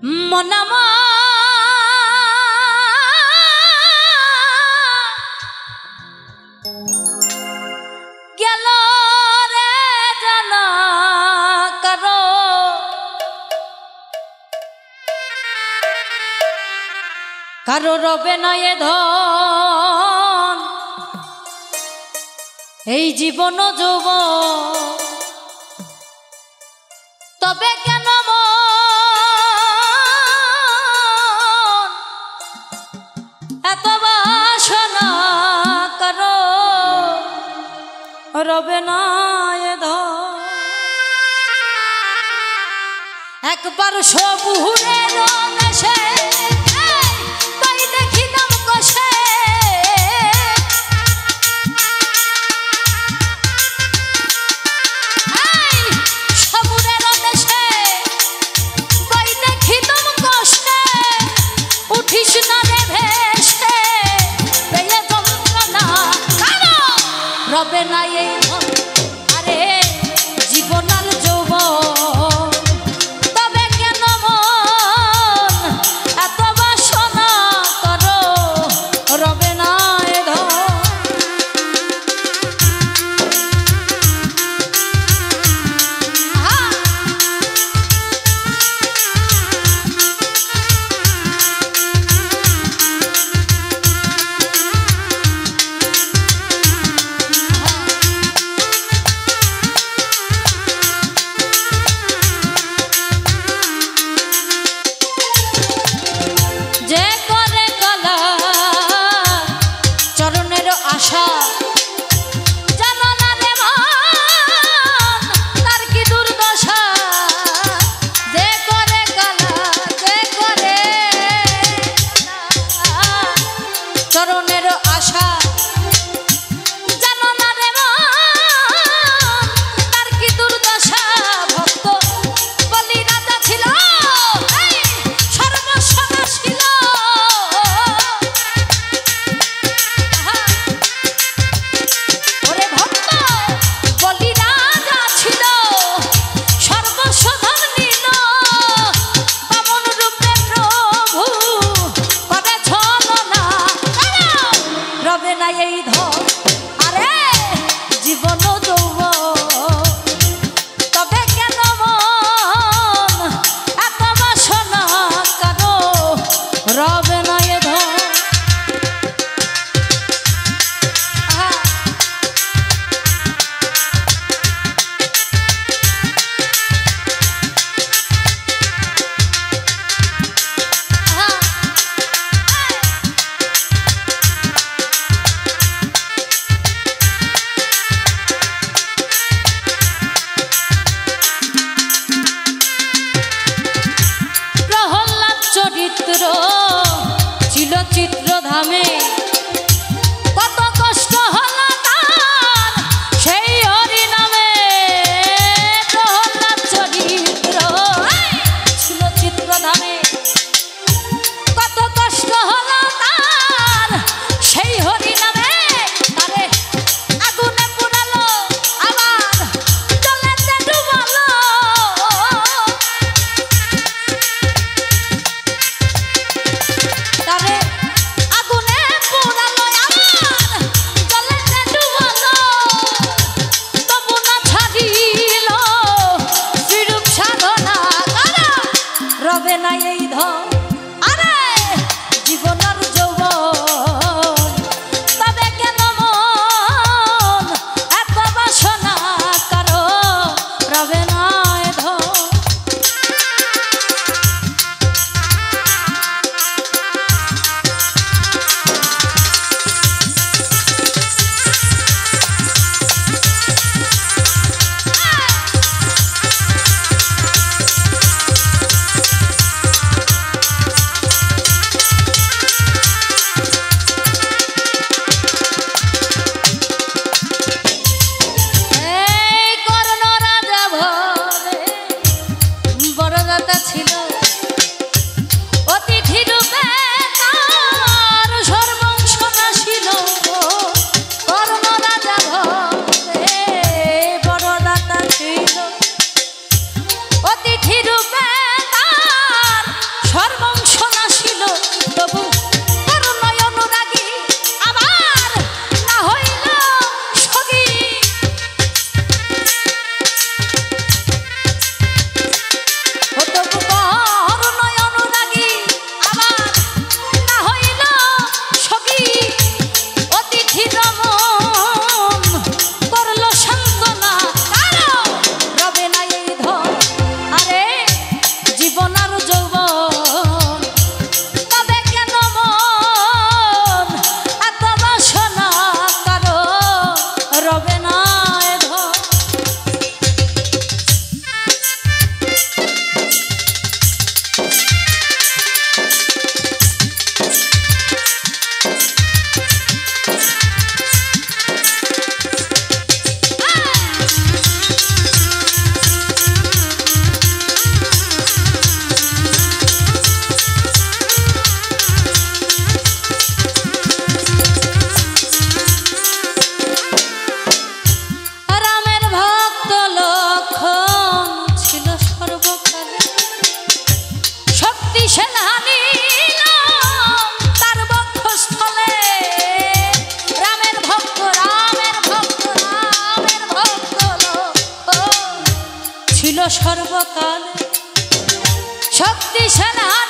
মনামা গেল রে জানা কারো কারো রবে না এ ধন এই জীবন যৌবন তবে কেন এত বাসনা করো রবে না এ ধন একবার সবুরের দেশে তাই দেখিলাম কষে উঠিস না রে ভেসে পেয়ে যন্ত্রণা রবে না এই ধন আরে জীবন আর যৌবন তবে কেন মন এত বাসনা করো রবে না এ ধন আশা জানো না রে মন তার কি দুর্দশা যে করে কালা যে করে চরণের আশা জানো না রে মন তার কি দুর্দশা ভক্ত বলি রাজা ছিল সর্বস্ব ছিল এই ধন আরে জীবন যৌবন তবে কেন মন এত বাসনা কারো রবে না এ ধন চরিত্র ছিল চিত্রধামে কত কষ্ট হলো তার সেই হরি নামে প্রহ্লাদ চরিত্র ছিল চিত্রধামে কত কষ্ট হলো তার সেই হরি নামে তারে আগুনে পুরালো আবার জলেতে ডুবালো তারে আগুনে পোড়ালো আমার জলেতে ডুবালো তবু না ছাড়িল বিরূপ সাধনা কারা রবে না এই ধন আরে জীবনের যৌবন তবে কেন মন এত বাসনা কারো রবে না এ ধন শক্তিশালা